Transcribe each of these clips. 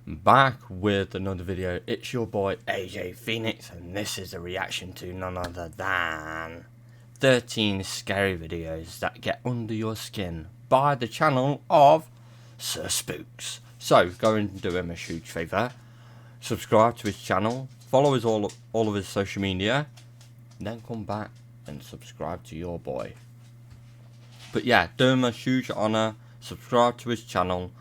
back with another video. It's your boy AJPhoenix, and this is a reaction to none other than 13 scary videos that get under your skin by the channel of Sir Spooks. So go and do him a huge favour, subscribe to his channel, follow his all of his social media, then come back and subscribe to your boy. But yeah, do him a huge honour, subscribe to his channel,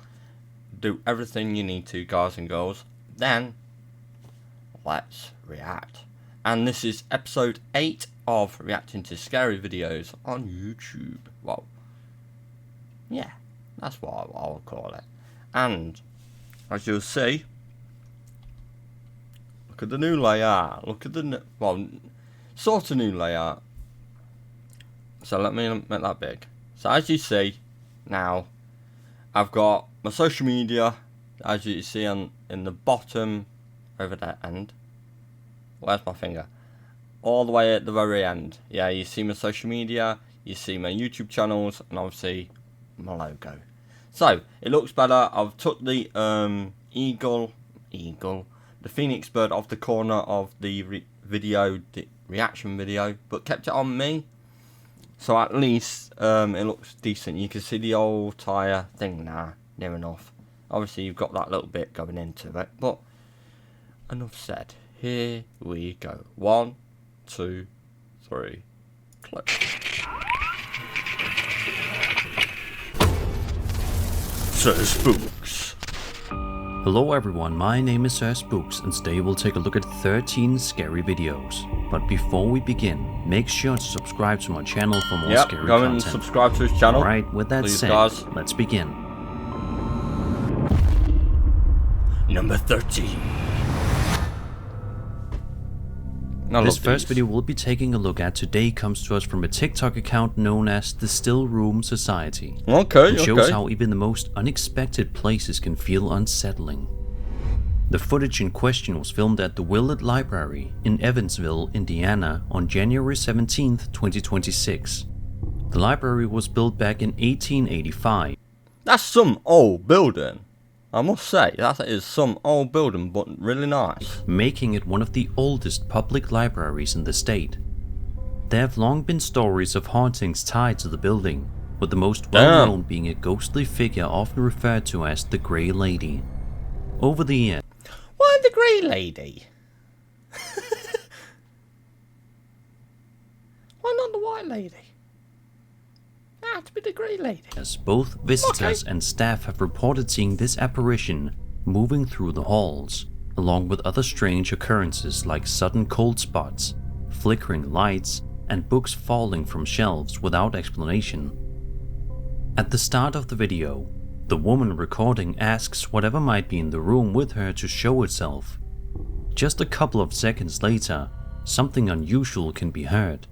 do everything you need to, guys and girls. Then let's react. And this is episode 8 of reacting to scary videos on YouTube. Well, yeah, that's what I would call it. And as you'll see, look at the new layout. Look at the sort of new layout. So let me make that big. So as you see now, I've got my social media, as you see in the bottom over that end. Where's my finger? All the way at the very end. Yeah, you see my social media, you see my YouTube channels, and obviously my logo. So it looks better. I've took the the phoenix bird off the corner of the reaction video, but kept it on me. So at least it looks decent. You can see the old tyre thing now, near enough. Obviously you've got that little bit going into it, but enough said. Here we go. 1, 2, 3, click. Sir Spooks. Hello everyone, my name is Sir Spooks, and today we'll take a look at 13 scary videos. But before we begin, make sure to subscribe to my channel for more scary go content. And subscribe to his channel. Alright, with that said, guys. let's begin. Number 13. This first video we'll be taking a look at today comes to us from a TikTok account known as the Still Room Society. Okay, It shows how even the most unexpected places can feel unsettling. The footage in question was filmed at the Willard Library in Evansville, Indiana on January 17th, 2026. The library was built back in 1885. That's some old building. I must say, that is some old building, but really nice. Making it one of the oldest public libraries in the state. There have long been stories of hauntings tied to the building, with the most well-known being a ghostly figure often referred to as the Grey Lady. Over the years... Why the Grey Lady? Why not the White Lady? To be the Grey Lady. As both visitors and staff have reported seeing this apparition moving through the halls, along with other strange occurrences like sudden cold spots, flickering lights, and books falling from shelves without explanation. At the start of the video, the woman recording asks whatever might be in the room with her to show itself. Just a couple of seconds later, something unusual can be heard.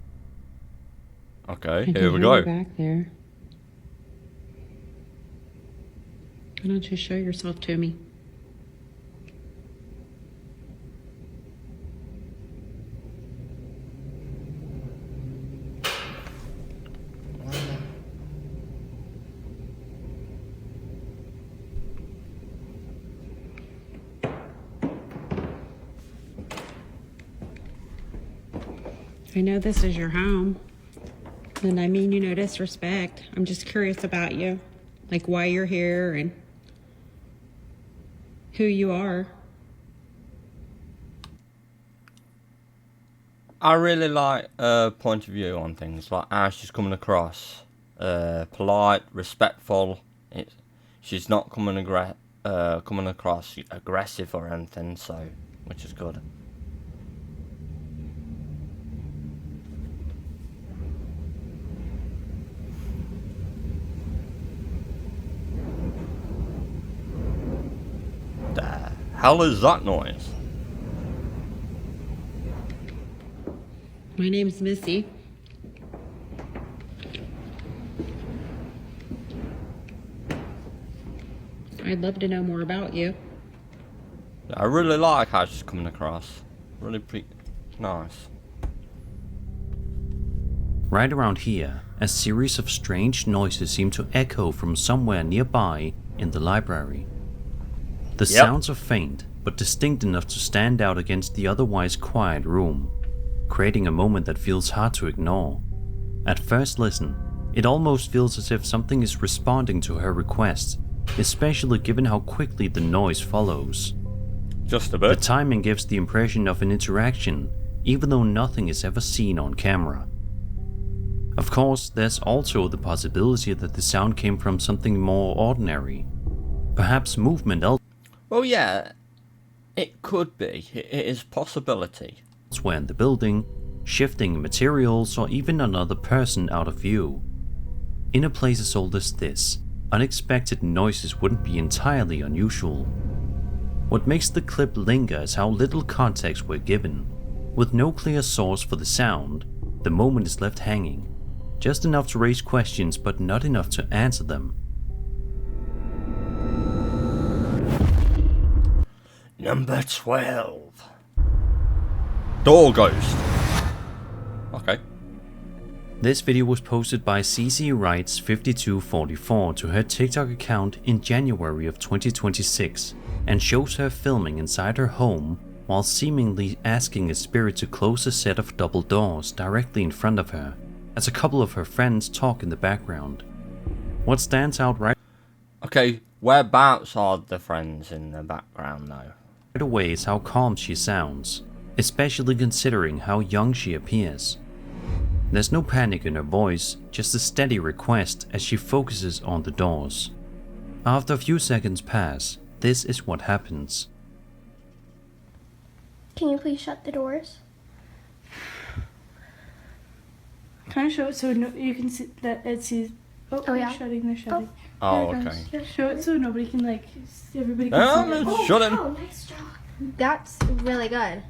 Okay, here we go. Back there. Why don't you show yourself to me? I know this is your home. And I mean, no disrespect. I'm just curious about you. Like why you're here and who you are. I really like her point of view on things, like how she's coming across. Polite, respectful. She's not coming across aggressive or anything, so which is good. Hell is that noise? My name's Missy. I'd love to know more about you. I really like how she's coming across. Really pretty nice. Right around here, a series of strange noises seem to echo from somewhere nearby in the library. The sounds are faint, but distinct enough to stand out against the otherwise quiet room, creating a moment that feels hard to ignore. At first listen, it almost feels as if something is responding to her request, especially given how quickly the noise follows. Just a bit. The timing gives the impression of an interaction, even though nothing is ever seen on camera. Of course, there's also the possibility that the sound came from something more ordinary. Perhaps movement Well, yeah, it could be. It is a possibility. elsewhere in the building, shifting materials, or even another person out of view. In a place as old as this, unexpected noises wouldn't be entirely unusual. What makes the clip linger is how little context we're given. With no clear source for the sound, the moment is left hanging. Just enough to raise questions, but not enough to answer them. Number 12. Door Ghost. Okay. This video was posted by CC Wrights 5244 to her TikTok account in January of 2026 and shows her filming inside her home while seemingly asking a spirit to close a set of double doors directly in front of her, as a couple of her friends talk in the background. What stands out right Okay, whereabouts are the friends in the background now? away is how calm she sounds, especially considering how young she appears. There's no panic in her voice, just a steady request as she focuses on the doors. After a few seconds pass, this is what happens. Can you please shut the doors? Kind of show it so you can see that it sees. Oh yeah. They're shutting. Oh, There it okay. goes. Show it so nobody can everybody can see it. Oh, shut him. Oh, nice job. That's really good.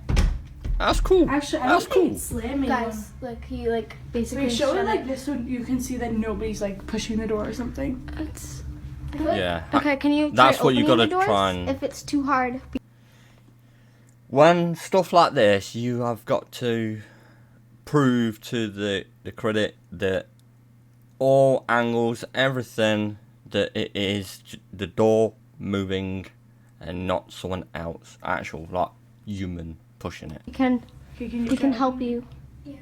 That's cool. Actually, I That's don't think cool. it's slamming. Guys, like he like basically Wait, show it shut like this so you can see that nobody's like pushing the door or something. It's Yeah. okay. Can you? That's try what you opening gotta the doors try and- If it's too hard. When stuff like this, you have got to prove to the critic that all angles, everything, that it is the door moving and not someone else, actual like human pushing it. He can. Okay, He try can it? help you. Yeah.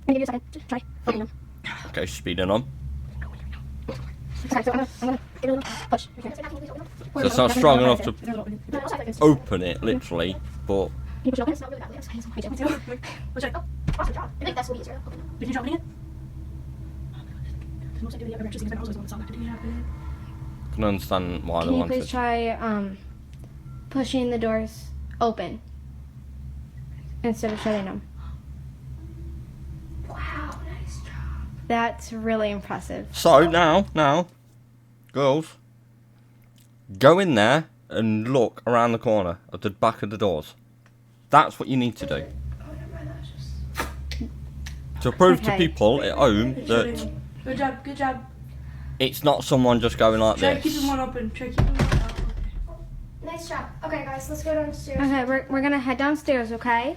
Give you a second. Just try. Opening them. Okay, speeding on. Sorry, so I'm gonna give it a little push. So it's not strong enough to open it, literally, but Can you push it open? It's not really that way. Me too. Which I, Awesome job. I think that's what easier. did you try opening it? The most I do the ever actually I always want to sound like it happen. I can understand why they Can you want please it. try pushing the doors open instead of shutting them? Wow, nice job. That's really impressive. So now, girls, go in there and look around the corner at the back of the doors. That's what you need to do. To prove to Okay. people at home that Good job, good job. it's not someone just going like Try keeping this. one open. Try keeping one open. Nice job. Okay, guys, let's go downstairs. Okay, we're gonna head downstairs, okay?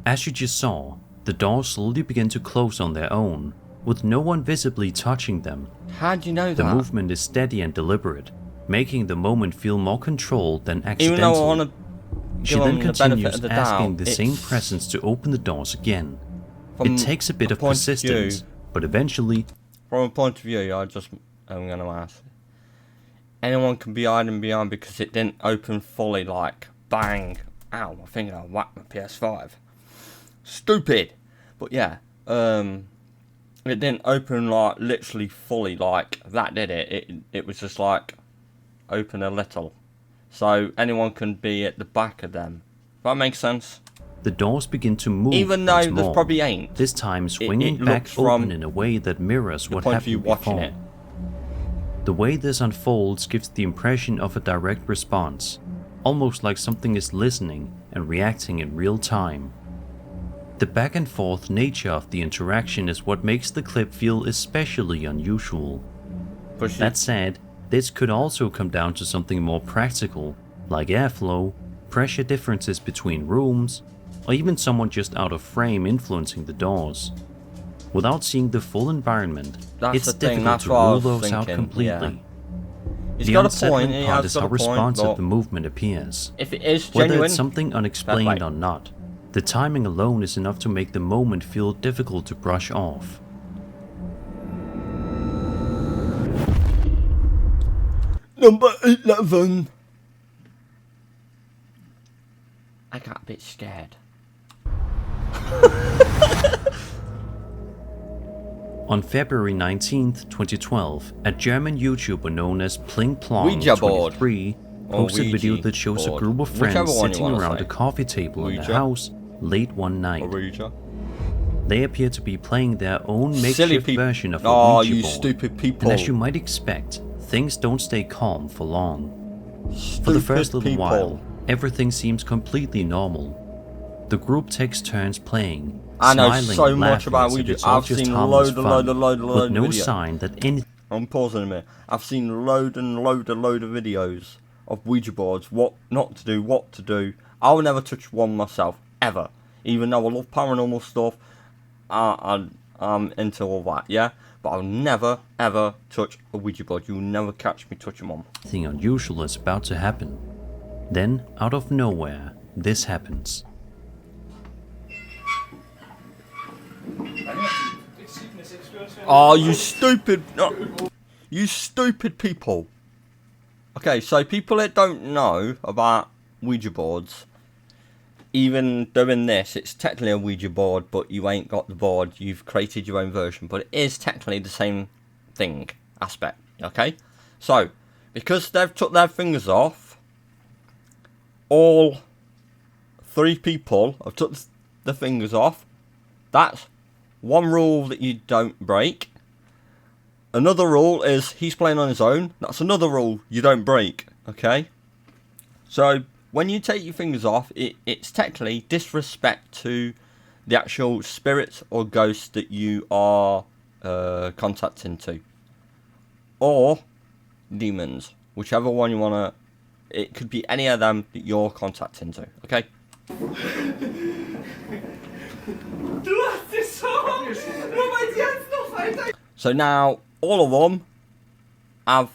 As you just saw, the doors slowly begin to close on their own, with no one visibly touching them. How do you know The that? movement is steady and deliberate, making the moment feel more controlled than Even accidental. though I want to She give then them the benefit continues of the asking doubt, the same it's- presence to open the doors again. from It takes a bit a of point of view- persistence, but eventually, From a point of view, I'm going to ask. Anyone can be hiding behind because it didn't open fully, like, bang. Ow, I think I whacked my PS5. Stupid! But yeah, it didn't open, like, literally fully, like, that did it. It was just, like, open a little. So anyone can be at the back of them. That makes sense? the doors begin to move Even though once there's more, probably ain't. this time swinging it back looks from open in a way that mirrors The what point of view happened watching before. it. The way this unfolds gives the impression of a direct response, almost like something is listening and reacting in real time. The back and forth nature of the interaction is what makes the clip feel especially unusual. Push That it. said, this could also come down to something more practical, like airflow, pressure differences between rooms, or even someone just out of frame influencing the doors. Without seeing the full environment, That's it's the thing, difficult that's to what I rule was those out thinking, completely. He's The got a unsettling point. He part has is got how a point, responsive but the movement appears. if it is Whether genuine, it's something fair unexplained play. or not, the timing alone is enough to make the moment feel difficult to brush off. Number 11. I got a bit scared. On February 19th, 2012, a German YouTuber known as Ouija board. Plingplong23 posted a video Ouija that shows board. a group of Whichever friends one you sitting wanna around say. a coffee table in their Ouija? house late one night. Ouija. They appear to be playing their own Silly makeshift people. version of a Oh, Ouija you board. stupid people. And as you might expect, things don't stay calm for long. Stupid For the first little people. while, everything seems completely normal. The group takes turns playing, I know smiling so and much laughing about as if Ouija. it's all I've just seen harmless load fun, of with no videos. sign that anything I'm pausing a minute. I've seen load of videos of Ouija boards, what not to do, what to do. I will never touch one myself, ever. Even though I love paranormal stuff, I'm into all that, yeah? But I'll never, ever touch a Ouija board. You'll never catch me touching one. unusual is about to happen. Then, out of nowhere, this happens. Oh, you stupid... You stupid people. Okay, so people that don't know about Ouija boards, even doing this, it's technically a Ouija board, but you ain't got the board, you've created your own version, but it is technically the same thing, aspect, okay? So, because they've took their fingers off, all 3 people have took the fingers off. That's one rule that you don't break. Another rule is he's playing on his own. That's another rule you don't break, okay? So, when you take your fingers off, it's technically disrespect to the actual spirits or ghosts that you are contacting to. Or demons. Whichever one you want to... It could be any of them that you're contacting to, okay? So now, all of them have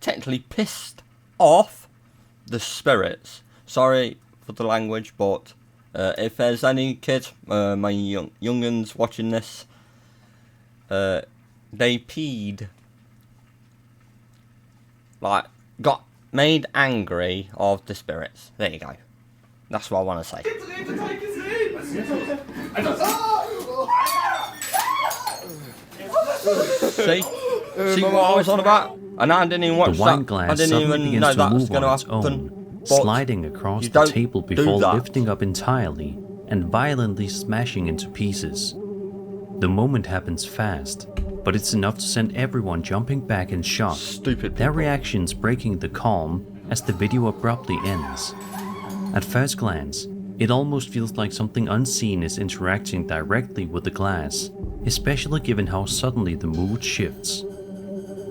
technically pissed off the spirits. Sorry for the language, but if there's any kid, my young'uns watching this, they peed, like, got made angry of the spirits. There you go. That's what I want to say. See? See what I was on about? And I didn't even watch The wine that. I glass didn't suddenly even begins know to that was move going to on its happen. own, But sliding across you the don't table do before that. lifting up entirely and violently smashing into pieces. The moment happens fast, but it's enough to send everyone jumping back in shock, Stupid their people. reactions breaking the calm as the video abruptly ends. At first glance, it almost feels like something unseen is interacting directly with the glass, especially given how suddenly the mood shifts.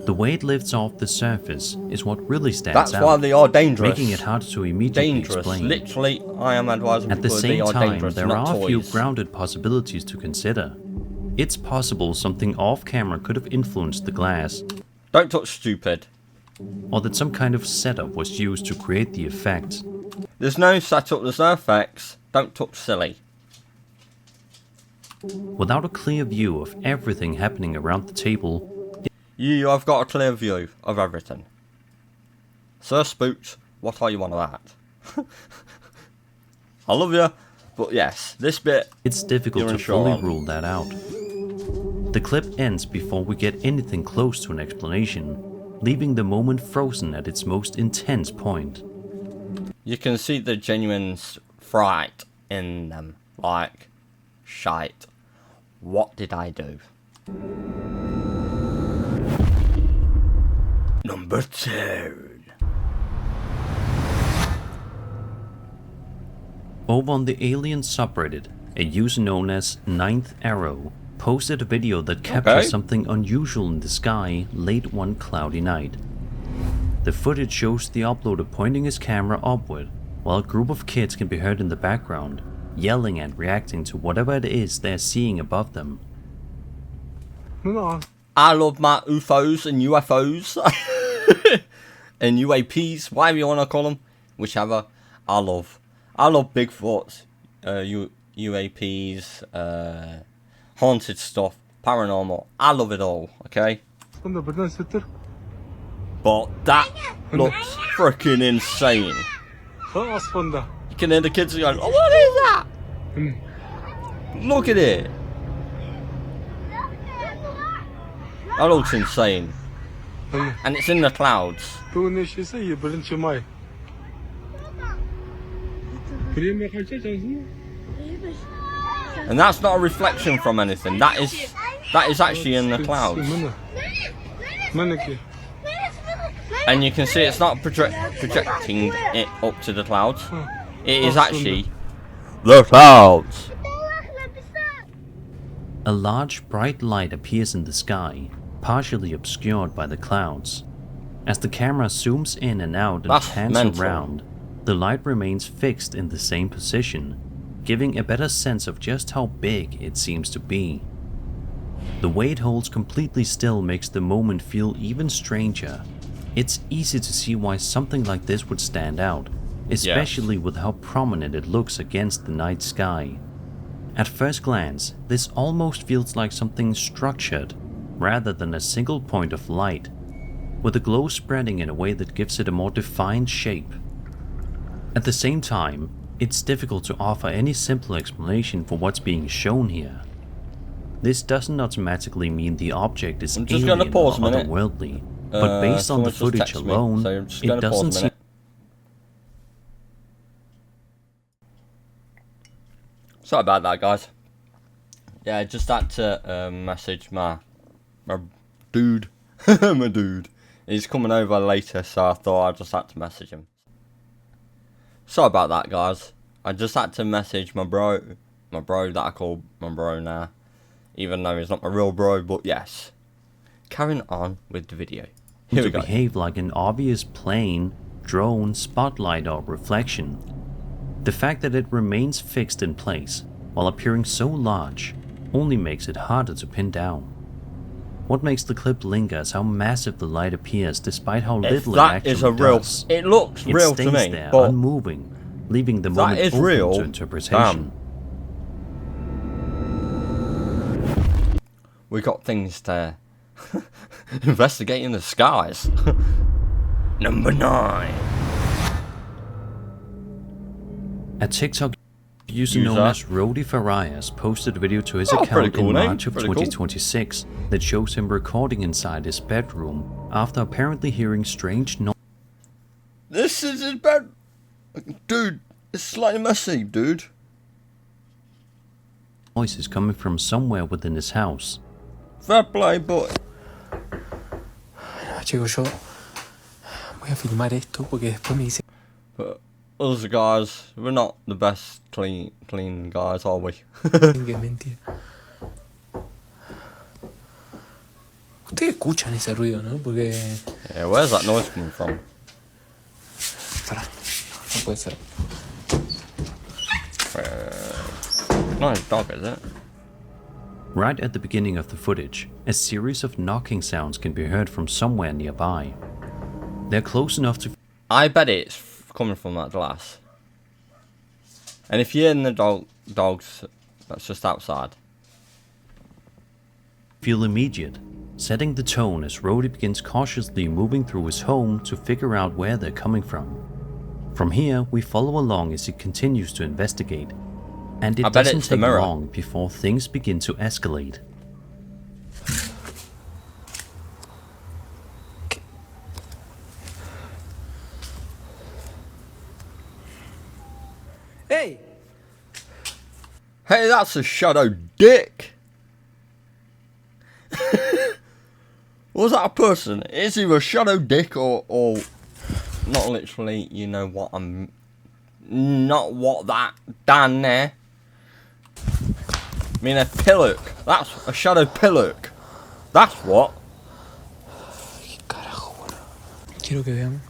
The way it lifts off the surface is what really stands That's out, why they are dangerous. making it hard to immediately Dangerous. explain. Literally, I am advising At the people that same they are time, dangerous, there not are a few toys. grounded possibilities to consider. It's possible something off-camera could have influenced the glass, Don't touch stupid. or that some kind of setup was used to create the effect. There's no setup, there's no effects. Don't touch silly. Without a clear view of everything happening around the table, You have got a clear view of everything. Sir Spooks, what are you on of that? I love you, but yes, this bit... it's difficult You're to unsure fully on. rule that out. The clip ends before we get anything close to an explanation, leaving the moment frozen at its most intense point. You can see the genuine fright in them. Like, shite. What did I do? Number 10. Over on the Alien subreddit, a user known as Ninth Arrow posted a video that captures Okay. something unusual in the sky late one cloudy night. The footage shows the uploader pointing his camera upward, while a group of kids can be heard in the background, yelling and reacting to whatever it is they're seeing above them. I love my UFOs and UFOs. and UAPs, whatever you want to call them, whichever. I love Bigfoots, UAPs, haunted stuff, paranormal. I love it all. Okay. But that looks freaking insane. You can hear the kids going, "Oh, what is that? Look at it. That looks insane." And it's in the clouds. And that's not a reflection from anything. That is actually in the clouds. And you can see it's not projecting it up to the clouds. It is actually the clouds. A large bright light appears in the sky, partially obscured by the clouds. As the camera zooms in and out and pans around, the light remains fixed in the same position, giving a better sense of just how big it seems to be. The way it holds completely still makes the moment feel even stranger. It's easy to see why something like this would stand out, especially with how prominent it looks against the night sky. At first glance, this almost feels like something structured, rather than a single point of light, with the glow spreading in a way that gives it a more defined shape. At the same time, it's difficult to offer any simple explanation for what's being shown here. This doesn't automatically mean the object is alien or otherworldly, but based on the footage alone, it doesn't seem... Sorry about that, guys. Yeah, I just had to message my dude. My dude. He's coming over later, so I thought I just had to message him. Sorry about that, guys. I just had to message my bro that I call my bro now, even though he's not my real bro, but yes. Carrying on with the video. Here we go. Behave like an obvious plane, drone, spotlight or reflection. The fact that it remains fixed in place while appearing so large only makes it harder to pin down. What makes the clip linger is how massive the light appears despite how little it actually does. It looks real to me, stays there, but unmoving, leaving the moment open to interpretation. We got things to investigate in the skies. Number 9. A TikTok user known as Rody Farias posted a video to his account in March of 2026 that shows him recording inside his bedroom after apparently hearing strange noises. This is his bed. Dude, it's slightly messy, dude. Voices coming from somewhere within his house. Fair play, boy. Chicos, yo voy a filmar esto porque después me dice. But us guys, we're not the best clean guys, are we? Que es mentira. Ustedes escuchan ese ruido, ¿no? Porque. Yeah, where's that noise coming from? Pará, no puede ser. Not his dog, is it? Right at the beginning of the footage, a series of knocking sounds can be heard from somewhere nearby. They're close enough to... I bet it's coming from that glass. And if you're in the dogs, that's just outside. Feel immediate, setting the tone as Rody begins cautiously moving through his home to figure out where they're coming from. From here, we follow along as he continues to investigate. And it doesn't take long before things begin to escalate. Hey! Hey, that's a shadow dick! Was that a person? Is he a shadow dick or not literally, you know what I'm... Not what that down there. I mean a pillock. That's a shadow pillock. That's what. Quiero que veamos.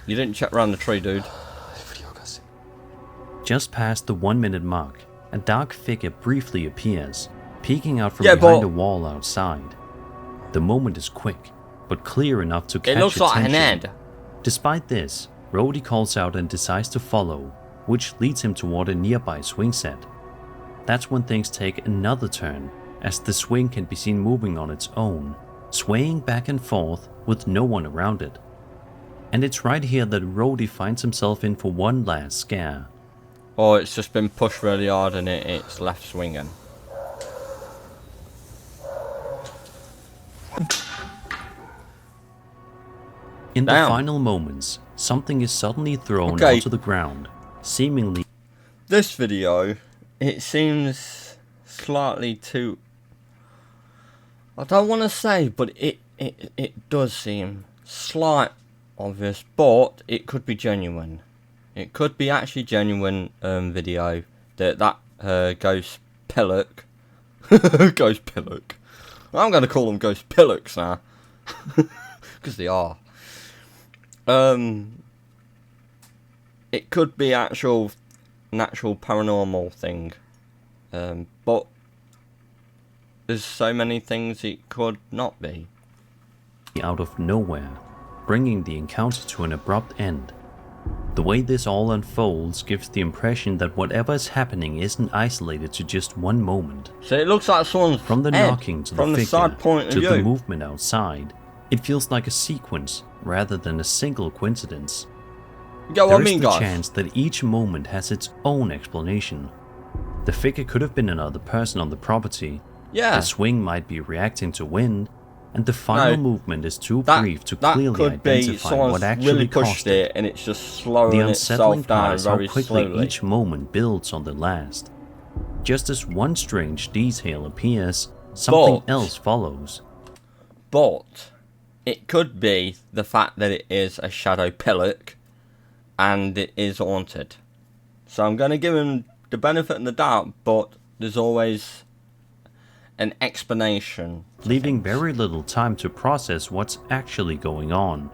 You didn't check around the tree, dude. Just past the 1 minute mark, a dark figure briefly appears, peeking out from behind a wall outside. The moment is quick, but clear enough to catch It looks attention. like an head. Despite this, Rhodey calls out and decides to follow, which leads him toward a nearby swing set. That's when things take another turn, as the swing can be seen moving on its own, swaying back and forth with no one around it. And it's right here that Rhodey finds himself in for one last scare. Or it's just been pushed really hard and it's left swinging. In the Damn. final moments, something is suddenly thrown Okay. onto the ground, seemingly This video, it seems slightly too... I don't want to say, but it does seem slight obvious, but it could be genuine. It could be actually genuine video that ghost pillock. Ghost pillock. I'm going to call them ghost pillocks now. Because they are. It could be an actual paranormal thing. But there's so many things it could not be. out of nowhere, bringing the encounter to an abrupt end. The way this all unfolds gives the impression that whatever is happening isn't isolated to just one moment. So it looks like someone's From the head, knocking to the from the figure side point to of the view. movement outside, it feels like a sequence rather than a single coincidence. You get what There I is mean, the guys? chance that each moment has its own explanation. The figure could have been another person on the property. Yeah. The swing might be reacting to wind, and the final No, movement is too That, brief to that clearly could be identify someone's what actually really pushed caused it. it and it's just slowing The unsettling itself down part is how very quickly slowly. each moment builds on the last. Just as one strange detail appears, something But- else follows. But it could be the fact that it is a shadow pillock and it is haunted. So I'm going to give him the benefit of the doubt, but there's always an explanation. to Leaving things. very little time to process what's actually going on.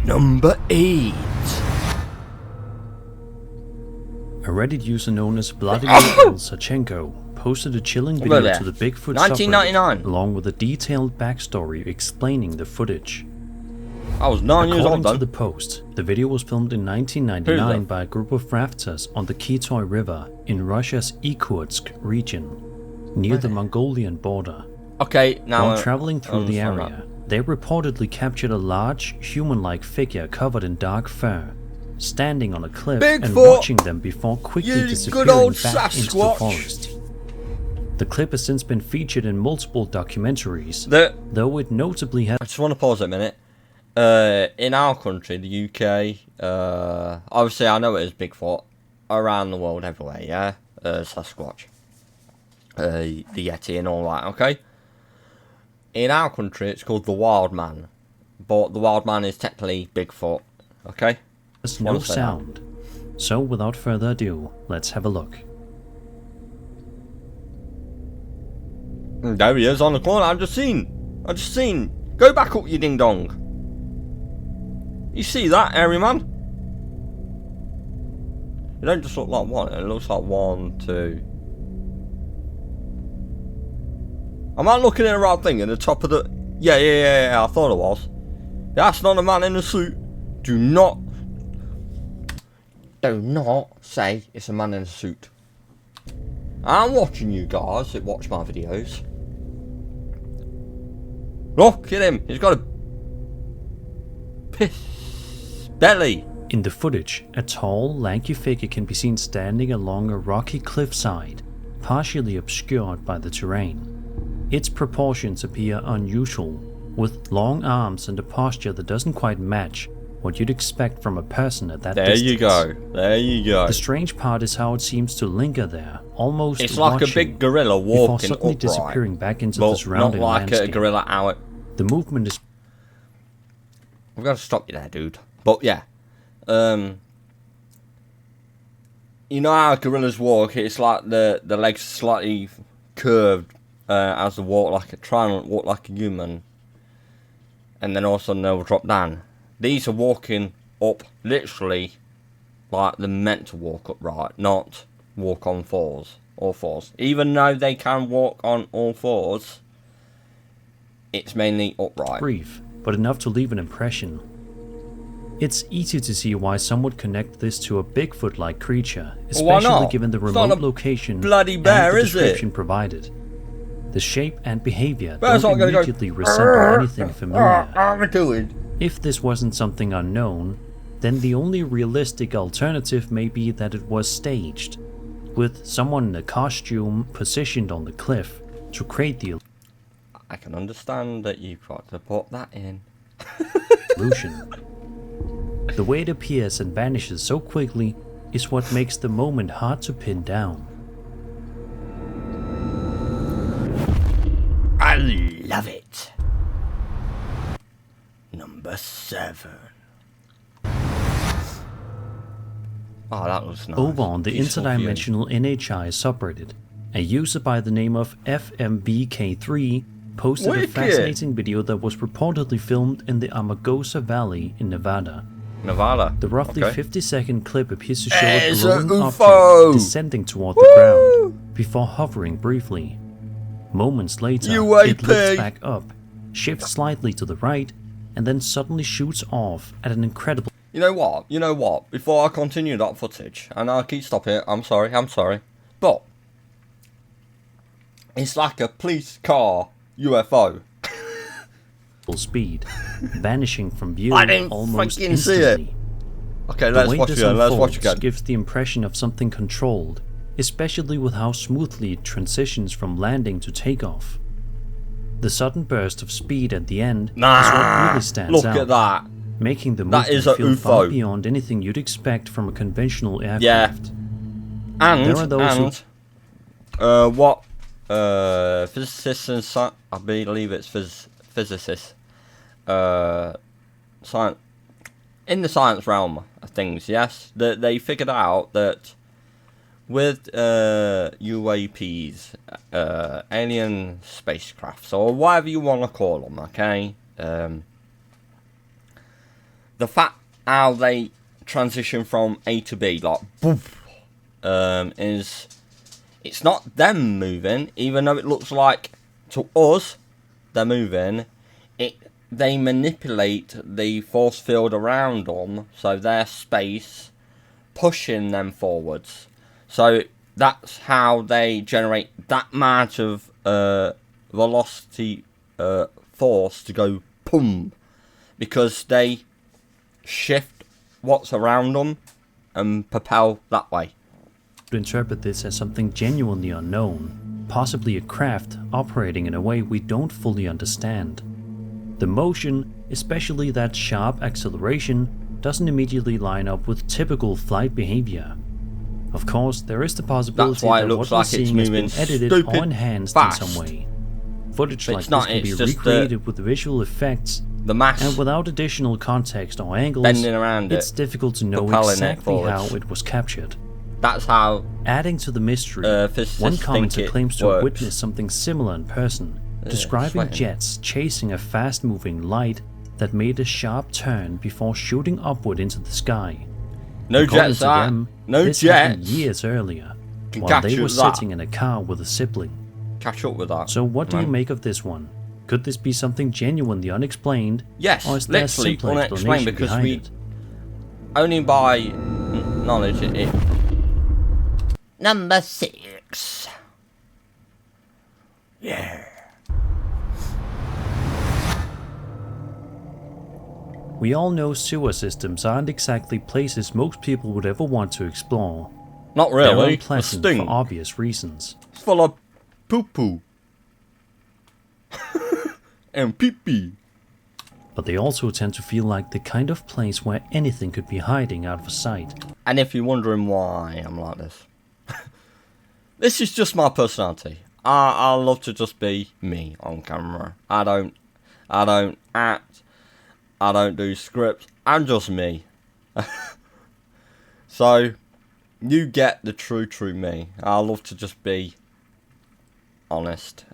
Number 8. A Reddit user known as Vladimir L. Sachenko posted a chilling video Really? to the Bigfoot 1999. subreddit, along with a detailed backstory explaining the footage. I was 9 years According old to the then. post, the video was filmed in Who's 1999 that? by a group of rafters on the Kitoy River in Russia's Irkutsk region, near the Mongolian border. Okay, now While traveling through the understand area, they reportedly captured a large, human-like figure covered in dark fur, standing on a cliff and Bigfoot! watching them before quickly You good disappearing old back into the Sasquatch! forest. The clip has since been featured in multiple documentaries, that. though it notably has I just want to pause a minute. In our country, the UK, obviously I know it is Bigfoot around the world everywhere, yeah? Sasquatch, the Yeti and all that, okay? In our country, it's called the Wild Man, but the Wild Man is technically Bigfoot, okay? no wanna say that. sound. So without further ado, let's have a look. And there he is on the corner. I just seen. Go back up, you ding dong. You see that, hairy man? It don't just look like one. It looks like 1, 2. Am I looking at the right thing? At the top of the... Yeah, I thought it was. That's not a man in a suit. Do not say it's a man in a suit. I'm watching you guys that watch my videos. Look at him. He's got a piss belly. In the footage, a tall, lanky figure can be seen standing along a rocky cliffside, partially obscured by the terrain. Its proportions appear unusual, with long arms and a posture that doesn't quite match what you'd expect from a person at that There distance. you go. There you go. The strange part is how it seems to linger there, almost It's like a watching, big gorilla before walking suddenly upright. disappearing back into Well, the surrounding not like landscape. a gorilla out. The movement is I've got to stop you there, dude. But yeah, you know how gorillas walk? It's like the legs slightly curved as they walk, try and walk like a human, and then all of a sudden they'll drop down. These are walking up literally like they're meant to walk upright, not walk on fours. all fours. Even though they can walk on all fours, it's mainly upright. Brief, but enough to leave an impression. It's easy to see why some would connect this to a Bigfoot-like creature, especially given the remote location bloody bear, and the is it? description provided. The shape and behavior Bear's don't not gonna immediately resemble anything familiar. Doing? If this wasn't something unknown, then the only realistic alternative may be that it was staged, with someone in a costume positioned on the cliff to create the I can understand that you've got to put that in. illusion. The way it appears and vanishes so quickly is what makes the moment hard to pin down. I love it. Number 7. Oh, that was nice. Over on the Peaceful view. interdimensional NHI subreddit, a user by the name of FMBK3 posted a Wicked. fascinating video that was reportedly filmed in the Amargosa Valley in Nevada. Nevada. The roughly Okay. 50-second clip appears to show It's a a glowing UFO. object descending toward the ground before hovering briefly. Moments later, UAP. it lifts back up, shifts slightly to the right, and then suddenly shoots off at an incredible... You know what? You know what? Before I continue that footage, and I'll keep stopping it, I'm sorry, but it's like a police car UFO. speed, vanishing from view I didn't almost fucking see it. instantly. Okay, The let's way watch this again. Let's watch unfolds again. gives the impression of something controlled, especially with how smoothly it transitions from landing to takeoff. The sudden burst of speed at the end is what really stands Look out, at that. making the That movement is a feel far UFO. beyond anything you'd expect from a conventional Yeah. aircraft. And There are those what physicists and I believe it's physicists, science in the science realm of things. Yes, that they figured out that with UAPs, alien spacecrafts, or whatever you want to call them, okay. The fact how they transition from A to B, like, boof, is it's not them moving, even though it looks like to us they're moving. They manipulate the force field around them, so their space pushing them forwards. So that's how they generate that amount of velocity, force to go boom, because they shift what's around them and propel that way. To interpret this as something genuinely unknown, possibly a craft operating in a way we don't fully understand. The motion, especially that sharp acceleration, doesn't immediately line up with typical flight behavior. Of course, there is the possibility why it that looks what we're like it's seeing has been moving edited stupid or enhanced fast. in some way. Footage But like it's this not, can be it's just recreated with visual effects, The mass and without additional context or angles, bending around it's it, difficult to know propelling it exactly how forwards. it was captured. That's how Adding to the mystery, physicists one think commenter it claims to have works. witnessed something similar in person, describing sweating. jets chasing a fast-moving light that made a sharp turn before shooting upward into the sky. no According jets to are them, no this happened jets years earlier, can while they capture were that. sitting in a car with a sibling. Catch up with that. So what do you man. make of this one? Could this be something genuinely unexplained? Yes, or is there a literally simpler unexplained, explanation because behind we it? only by knowledge it. Number 6. Yeah. We all know sewer systems aren't exactly places most people would ever want to explore. Not They're really. A unpleasant stink. for obvious reasons. It's full of poo poo and pee pee. But they also tend to feel like the kind of place where anything could be hiding out of sight. And if you're wondering why I'm like this, this is just my personality. I love to just be me on camera. I don't act. I don't do scripts. I'm just me. So you get the true me. I love to just be honest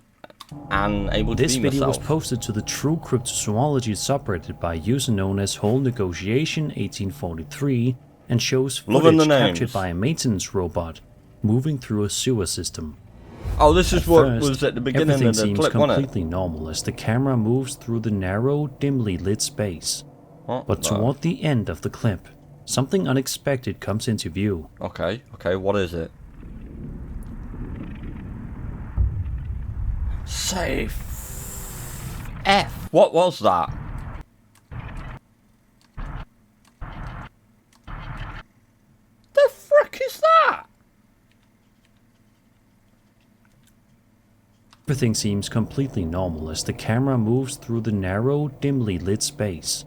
and able to This be video myself. was posted to the True Cryptozoology subreddit by a user known as Whole Negotiation 1843 and shows Loving footage the captured names. by a maintenance robot moving through a sewer system. Oh, this is At what first, was at the beginning everything of the seems clip, wasn't it? completely normal as the camera moves through the narrow, dimly lit space. What But the- toward the end of the clip, something unexpected comes into view. Okay, what is it? Safe F. What was that? The frick is that? Everything seems completely normal as the camera moves through the narrow, dimly lit space.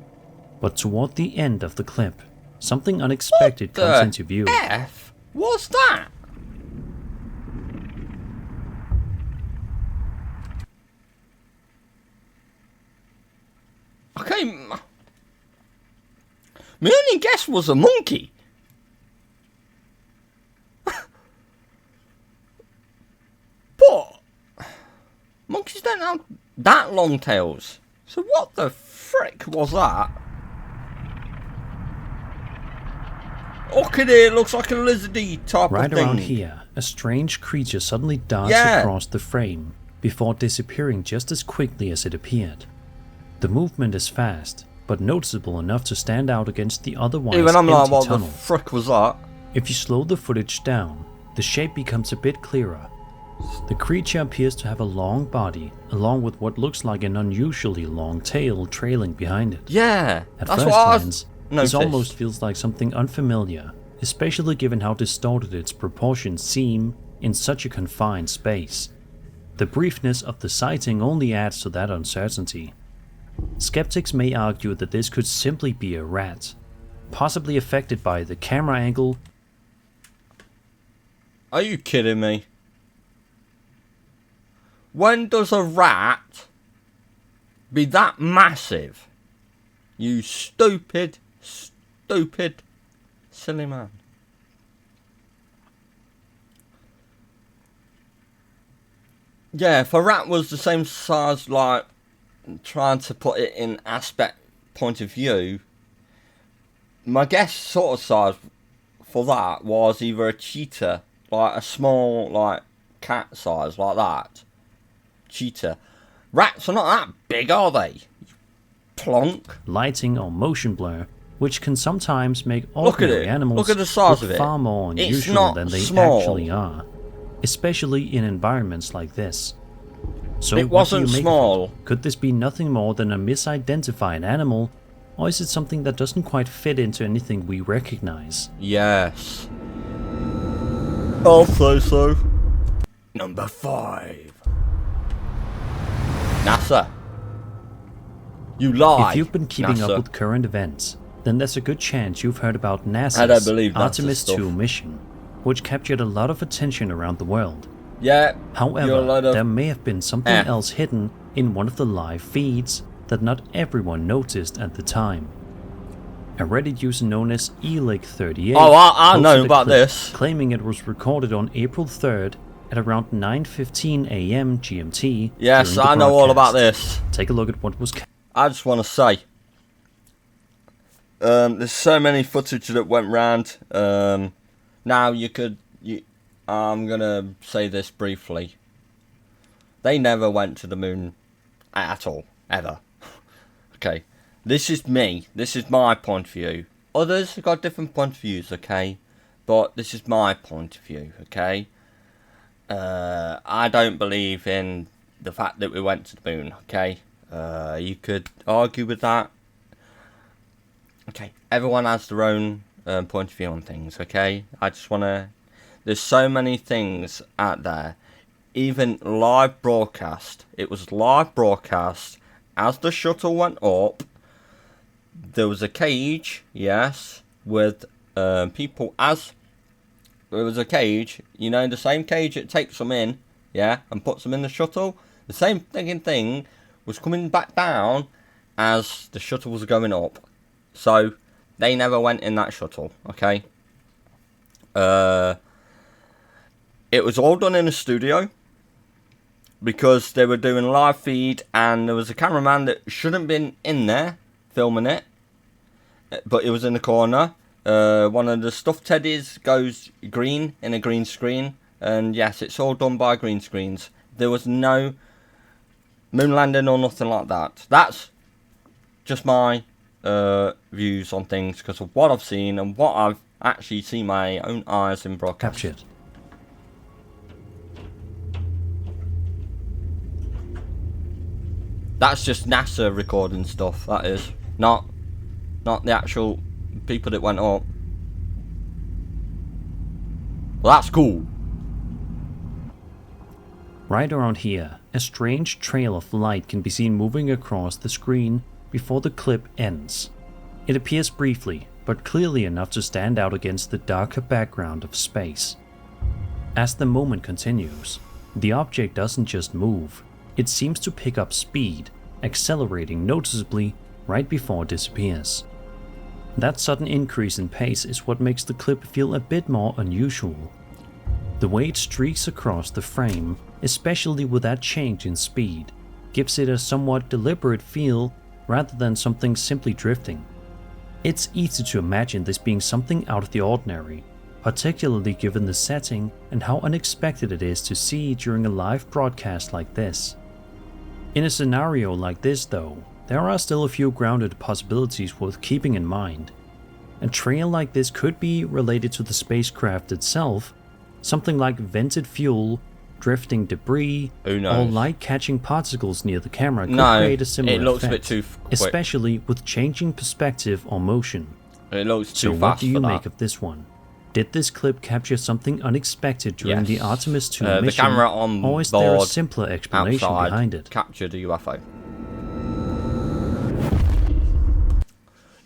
But toward the end of the clip, something unexpected comes into view. F? What's that? Okay, my only guess was a monkey. But monkeys don't have that long tails. So what the frick was that? Look at it, looks like a lizardy type Right of thing. around here, a strange creature suddenly darts Yeah. across the frame, before disappearing just as quickly as it appeared. The movement is fast, but noticeable enough to stand out against the otherwise Even I'm like, empty what the tunnel. frick was that? If you slow the footage down, the shape becomes a bit clearer. The creature appears to have a long body, along with what looks like an unusually long tail trailing behind it. Yeah, At that's first what I glance, noticed. this almost feels like something unfamiliar, especially given how distorted its proportions seem in such a confined space. The briefness of the sighting only adds to that uncertainty. Skeptics may argue that this could simply be a rat, possibly affected by the camera angle. Are you kidding me? When does a rat be that massive? You stupid, silly man. Yeah, if a rat was the same size, like, trying to put it in aspect point of view, my guess sort of size for that was either a cheetah, like a small, like, cat size, like that. Cheetah. Rats are not that big, are they? Plonk. Lighting or motion blur, which can sometimes make Look at ordinary it. animals Look at the size look of it. far more It's unusual not than they small. actually are, especially in environments like this. So It what do wasn't you make of it? small. Could this be nothing more than a misidentified animal, or is it something that doesn't quite fit into anything we recognize? Yes. I'll say so. Number 5. NASA. You lie. If you've been keeping NASA. up with current events, then there's a good chance you've heard about NASA's I don't believe NASA Artemis stuff. 2 mission, which captured a lot of attention around the world. Yeah. you're a However, load of there may have been something F. else hidden in one of the live feeds that not everyone noticed at the time. A Reddit user known as Elig38 Oh, I know posted a about clip this. claiming it was recorded on April 3rd at around 9:15 a.m. GMT. Yes, during the I know all about broadcast. this. Take a look at what was I just want to say, there's so many footage that went round. Now I'm gonna say this briefly. They never went to the moon at all, ever. Okay, this is me. This is my point of view. Others have got different point of views. Okay, but this is my point of view. Okay. I don't believe in the fact that we went to the moon. Okay. You could argue with that. Okay, everyone has their own point of view on things, okay? I just want to... There's so many things out there. Even live broadcast. It was live broadcast. As the shuttle went up, there was a cage, yes, with people as... There was a cage, you know, the same cage that takes them in, yeah, and puts them in the shuttle. The same thing was coming back down as the shuttle was going up. So, they never went in that shuttle, okay? It was all done in a studio, because they were doing live feed, and there was a cameraman that shouldn't have been in there filming it, but he was in the corner. one of the stuffed teddies goes green in a green screen. And yes, it's all done by green screens. There was no moon landing or nothing like that. That's just my views on things because of what I've seen and what I've actually seen my own eyes in broadcast. Captured. That's just NASA recording stuff, that is. Not the actual people that went up. Well, that's cool. Right around here, a strange trail of light can be seen moving across the screen before the clip ends. It appears briefly, but clearly enough to stand out against the darker background of space. As the moment continues, the object doesn't just move, it seems to pick up speed, accelerating noticeably right before it disappears. That sudden increase in pace is what makes the clip feel a bit more unusual. The way it streaks across the frame, especially with that change in speed, gives it a somewhat deliberate feel rather than something simply drifting. It's easy to imagine this being something out of the ordinary, particularly given the setting and how unexpected it is to see during a live broadcast like this. In a scenario like this though, there are still a few grounded possibilities worth keeping in mind. A trail like this could be related to the spacecraft itself, something like vented fuel, drifting debris, Who knows? or light-catching particles near the camera could No, create a similar it looks effect, a bit too quick. especially with changing perspective or motion. It looks So too what fast do you for make that. of this one? Did this clip capture something unexpected during Yes. the Artemis 2 The mission, camera on or is there a board simpler explanation outside behind it? captured a UFO.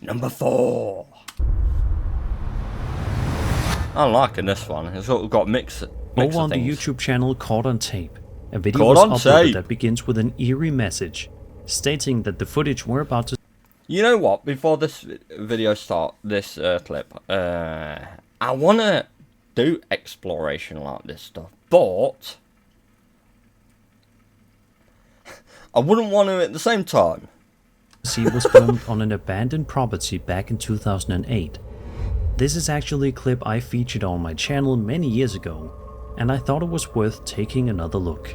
Number 4. I'm liking this one. It's sort of got mix Over on of the things. YouTube channel Caught on Tape, a video Caught was on uploaded Tape. that begins with an eerie message, stating that the footage we're about to You know what? Before this video start, this clip, I want to do exploration like this stuff, but I wouldn't want to at the same time. see was filmed on an abandoned property back in 2008. This is actually a clip I featured on my channel many years ago, and I thought it was worth taking another look.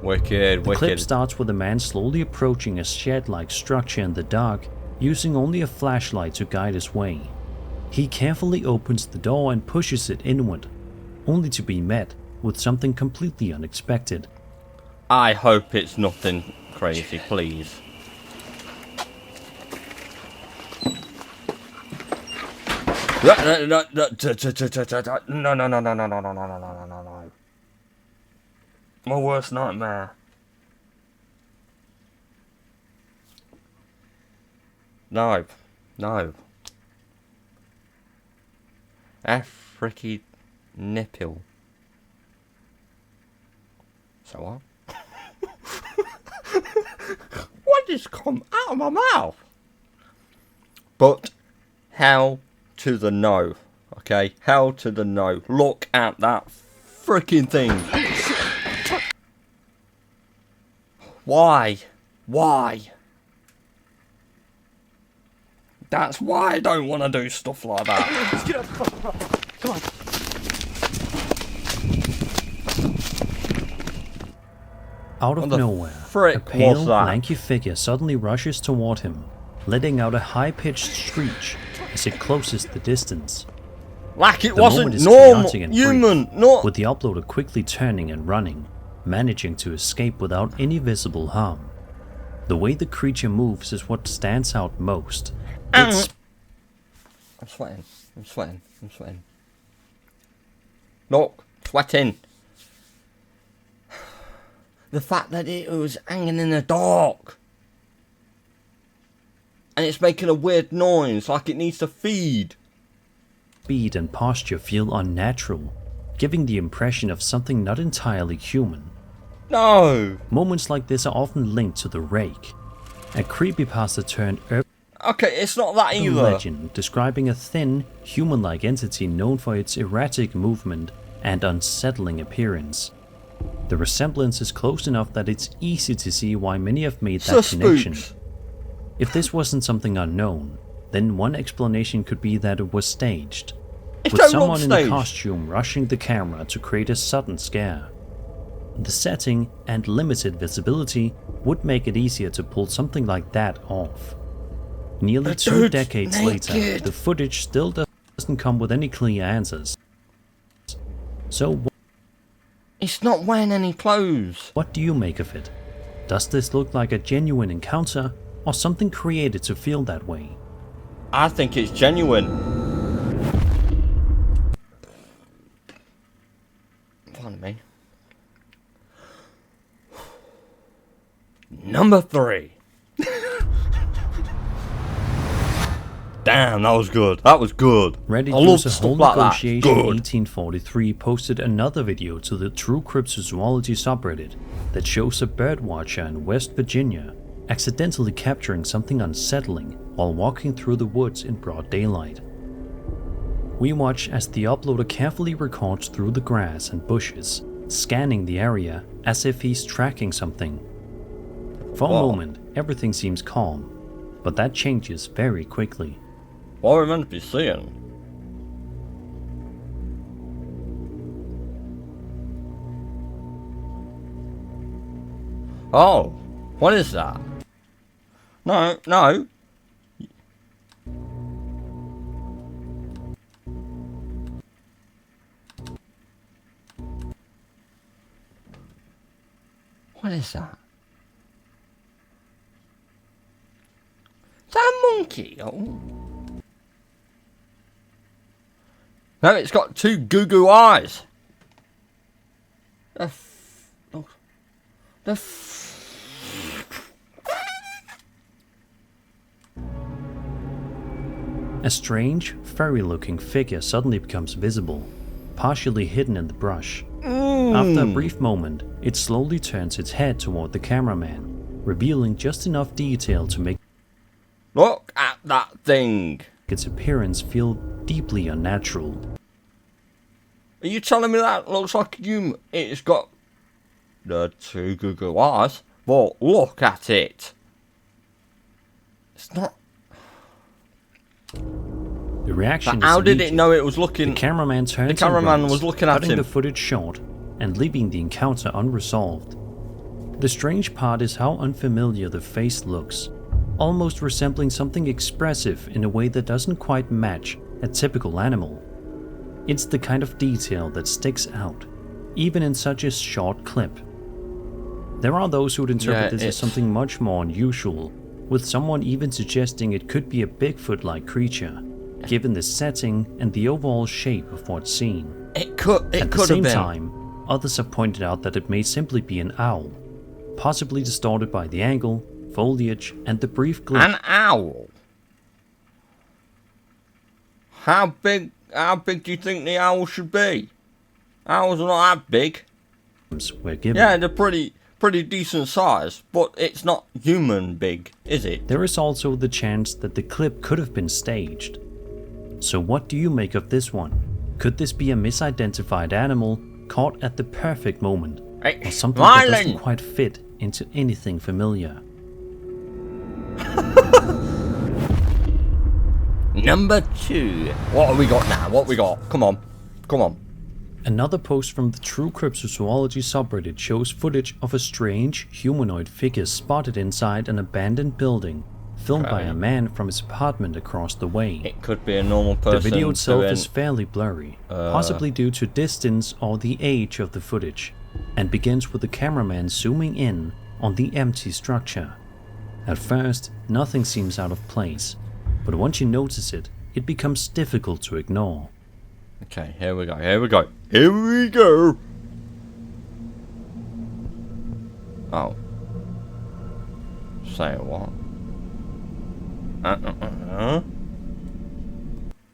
Wicked, The clip starts with a man slowly approaching a shed-like structure in the dark, using only a flashlight to guide his way. He carefully opens the door and pushes it inward, only to be met with something completely unexpected. I hope it's nothing crazy, please. No. My worst nightmare. No. A freaky nipple. So what? What just come out of my mouth? But hell to the no. Okay? Hell to the no. Look at that freaking thing. Why? That's why I don't want to do stuff like that. Let's get up. Come on. Out of What the nowhere, frick a pale, was that? lanky figure suddenly rushes toward him, letting out a high-pitched screech as it closes the distance. Like it The wasn't moment is normal, chaotic and human, brief, not... with the uploader quickly turning and running, managing to escape without any visible harm. The way the creature moves is what stands out most. It's I'm sweating. Look, sweating. The fact that it was hanging in the dark. And it's making a weird noise, like it needs to feed. speed and posture feel unnatural, giving the impression of something not entirely human. No. Moments like this are often linked to the rake, a creepypasta turned urban Okay, it's not that either. legend describing a thin, human-like entity known for its erratic movement and unsettling appearance. The resemblance is close enough that it's easy to see why many have made that So connection. Spooks. If this wasn't something unknown, then one explanation could be that it was staged, It with don't someone look in a staged. costume rushing the camera to create a sudden scare. The setting and limited visibility would make it easier to pull something like that off. Nearly The 2 dude's decades later, naked. the footage still doesn't come with any clear answers. So It's not wearing any clothes. what do you make of it? Does this look like a genuine encounter or something created to feel that way? I think it's genuine. Pardon me. Number 3. Damn, that was good. That was good. Reddit I love user stuff Whole like that. Negotiation Good. 1843 posted another video to the True Cryptozoology subreddit that shows a birdwatcher in West Virginia accidentally capturing something unsettling while walking through the woods in broad daylight. We watch as the uploader carefully records through the grass and bushes, scanning the area as if he's tracking something. For a Wow. moment, everything seems calm, but that changes very quickly. What are we meant to be seeing? Oh, what is that? No, no. What is that? Is that a monkey? Oh. No, it's got 2 goo-goo eyes. A strange, furry-looking figure suddenly becomes visible, partially hidden in the brush. After a brief moment, it slowly turns its head toward the cameraman, revealing just enough detail to make Look at that thing. its appearance feel deeply unnatural. Are you telling me that looks like a human? It's got the 2 goo-goo eyes. But look at it. It's not. The reaction But how is did immediate. it know it was looking? The cameraman turns The cameraman and runs, was looking at cutting him. the footage short and leaving the encounter unresolved. The strange part is how unfamiliar the face looks, almost resembling something expressive in a way that doesn't quite match a typical animal. It's the kind of detail that sticks out, even in such a short clip. There are those who would interpret Yeah, this as it's- something much more unusual, with someone even suggesting it could be a Bigfoot-like creature, given the setting and the overall shape of what's seen. It could. It At the could have same been. time, others have pointed out that it may simply be an owl, possibly distorted by the angle, foliage, and the brief glimpse An owl. How big? How big do you think the owl should be? Owls are not that big. we're given. Yeah, they're pretty decent size, but it's not human big, is it? There is also the chance that the clip could have been staged. So what do you make of this one? Could this be a misidentified animal caught at the perfect moment, or something that doesn't Smiling. quite fit into anything familiar? Number 2. What have we got now? What we got? Come on. Come on. Another post from the True Cryptozoology subreddit shows footage of a strange humanoid figure spotted inside an abandoned building, filmed by a man from his apartment across the way. It could be a normal The person. video itself doing- is fairly blurry, possibly due to distance or the age of the footage, and begins with the cameraman zooming in on the empty structure. At first, nothing seems out of place, but once you notice it, it becomes difficult to ignore. Okay, here we go. Here we go. Here we go. Oh. Say what?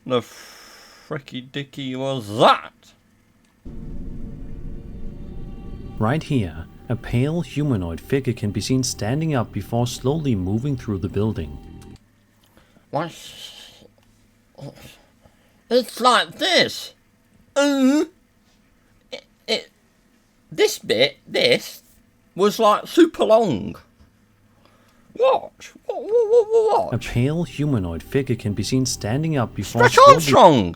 The fricky dicky was that? Right here, a pale humanoid figure can be seen standing up before slowly moving through the building. What? It's like this. This was like super long. What? A What? pale humanoid figure can be seen standing up before Stretch slowly Armstrong!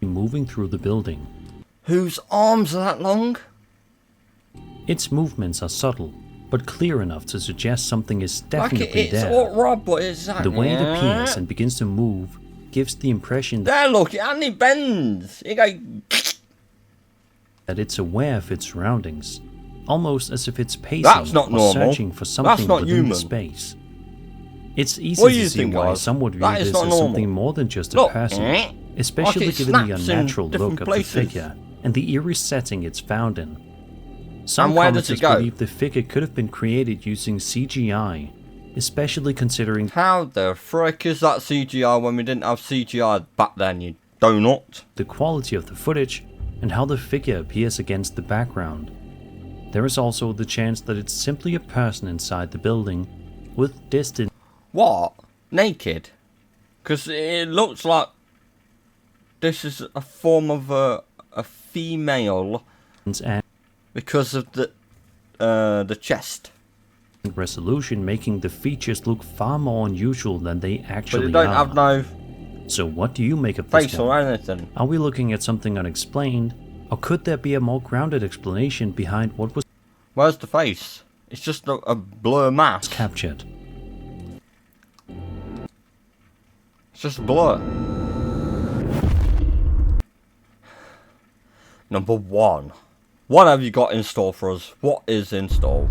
moving through the building. Whose arms are that long? Its movements are subtle, but clear enough to suggest something is Like definitely it's there. all right, but it's The way it appears and begins to move gives the impression There, look, it only bends. It go. that it's aware of its surroundings, almost as if it's pacing That's not or normal. searching for something not within human. the space. It's easy What do to you see think, why guys? some would view That is this not as normal. something more than just a Look, person, especially like it given the snaps in unnatural different look of places. the figure and the eerie setting it's found in. Some And where does it commenters go? believe the figure could have been created using CGI, especially considering How the frick is that CGI when we didn't have CGI back then, you donut? the quality of the footage and how the figure appears against the background. There is also the chance that it's simply a person inside the building with distant What? Naked? Because it looks like this is a form of a female and because of the chest. resolution, making the features look far more unusual than they But actually it don't are. have no So what do you make of this face or one? anything. Are we looking at something unexplained, or could there be a more grounded explanation behind what was Where's the face? It's just a blur mask. captured? It's just a blur. Number one. What have you got in store for us? What is in store?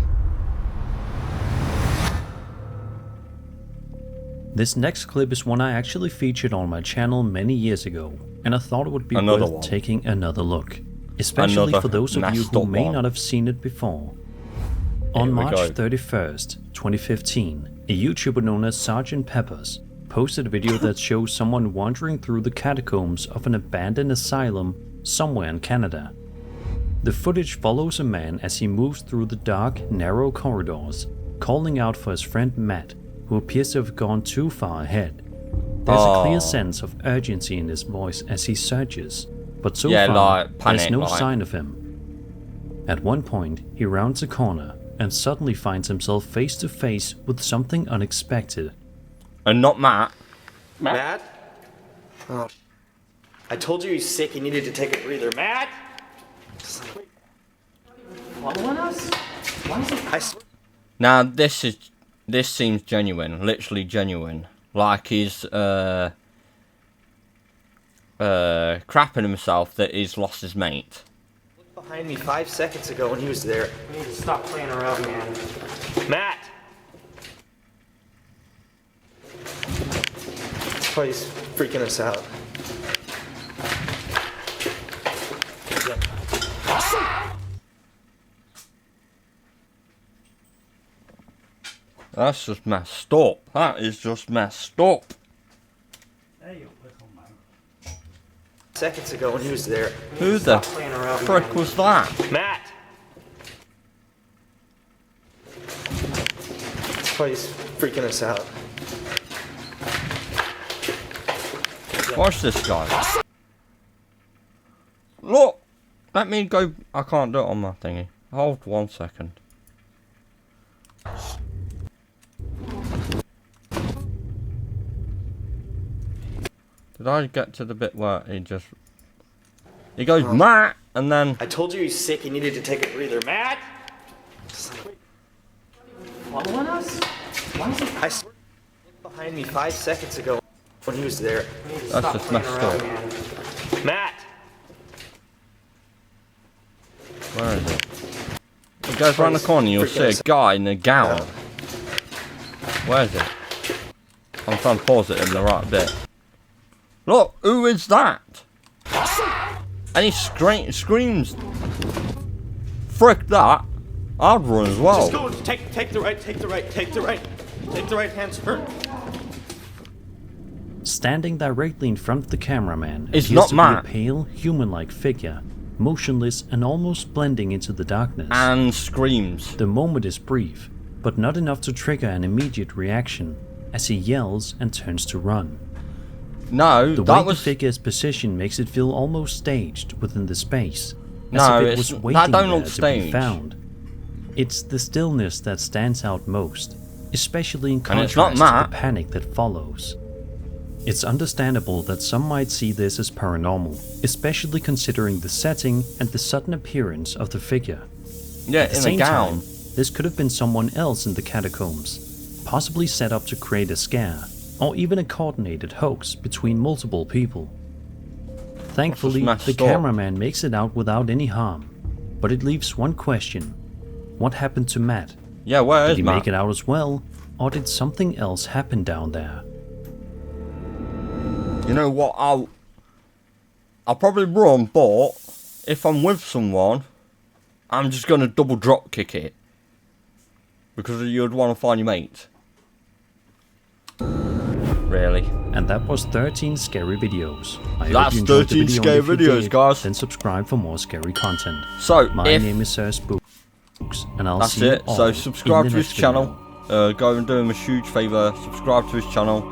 This next clip is one I actually featured on my channel many years ago, and I thought it would be Another worth one. taking another look, especially Another for those of you messed who up may one. not have seen it before. On we March go. 31st, 2015, a YouTuber known as Sgt. Peppers posted a video that shows someone wandering through the catacombs of an abandoned asylum somewhere in Canada. The footage follows a man as he moves through the dark, narrow corridors, calling out for his friend Matt, who appears to have gone too far ahead. There's a clear sense of urgency in his voice as he searches, but so Yeah, far like, there's panic, no like. sign of him. At one point, he rounds a corner and suddenly finds himself face to face with something unexpected. And not Matt. Matt? Oh. I told you he's sick, he needed to take a breather. Matt? Following us? Why is he... Now this seems genuine, literally genuine. Like he's crapping himself that he's lost his mate. behind me 5 seconds ago when he was there. You need to stop playing around, man. Matt! Oh, he's freaking us out. That's just messed up. That is just messed up. Seconds ago when he was there. Who the Stop playing around, frick man. was that? Matt! Oh, he's freaking us out. Watch this guy. Look! Let me go. I can't do it on my thingy. Hold 1 second. Did I get to the bit where he goes Matt, and then I told you he's sick, he needed to take a breather. Matt! Following us? Why is he... I swear behind me 5 seconds ago when he was there. You need to That's stop just playing messed around, up. man. Matt! where is it? He goes round the corner, you'll see a guy in a gown. Where is it? I'm trying to pause it in the right bit. Look, who is that? And he screams. Frick that. I'd run as well. Just go, take the right, take the right, take the right. Take the right hand turn. Standing directly in front of the cameraman It's appears not to Matt. be a pale, human-like figure, motionless and almost blending into the darkness. And screams. The moment is brief, but not enough to trigger an immediate reaction, as he yells and turns to run. No, The way that was... the figure's position makes it feel almost staged within the space, as No, if it it's- was waiting that don't there look to be staged. found. It's the stillness that stands out most, especially in And it's not contrast to Matt. the panic that follows. It's understandable that some might see this as paranormal, especially considering the setting and the sudden appearance of the figure. Yeah, At the in a same gown. time, this could have been someone else in the catacombs, possibly set up to create a scare, or even a coordinated hoax between multiple people. Thankfully, messed the up. cameraman makes it out without any harm, but it leaves one question. What happened to Matt? Yeah, where Did is he Matt? make it out as well, or did something else happen down there? You know what? I'll probably run, but if I'm with someone, I'm just gonna double drop kick it because you'd want to find your mate. Really? And that was 13 scary videos. I hope That's you enjoyed the 13 video, scary and if you videos, did, guys. Then subscribe for more scary content. So My if name is Spooks, and I'll that's see you it, all so subscribe in to the his next channel. video. Go and do him a huge favour. Subscribe to his channel.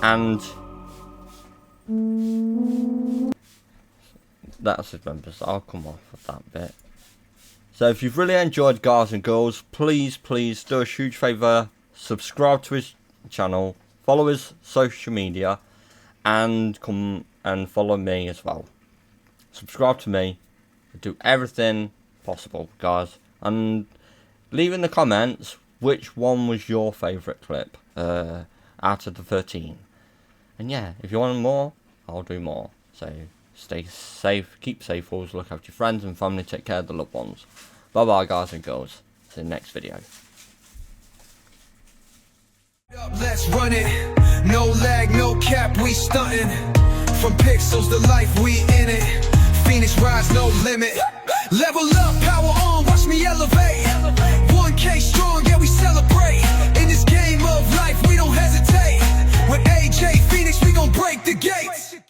And that's his members. I'll come off of that bit. So if you've really enjoyed, guys and girls, please do a huge favour. Subscribe to his channel. Follow his social media. And come and follow me as well. Subscribe to me. Do everything possible, guys. And leave in the comments which one was your favourite clip out of the 13. And yeah, if you want more, I'll do more. So stay safe, keep safe, always look after your friends and family, take care of the loved ones. Bye bye, guys and girls. See you in the next video. Let's run it. No lag, no cap, we stuntin'. From pixels to life, we in it. Phoenix rise, no limit. Level up, power on, watch me elevate.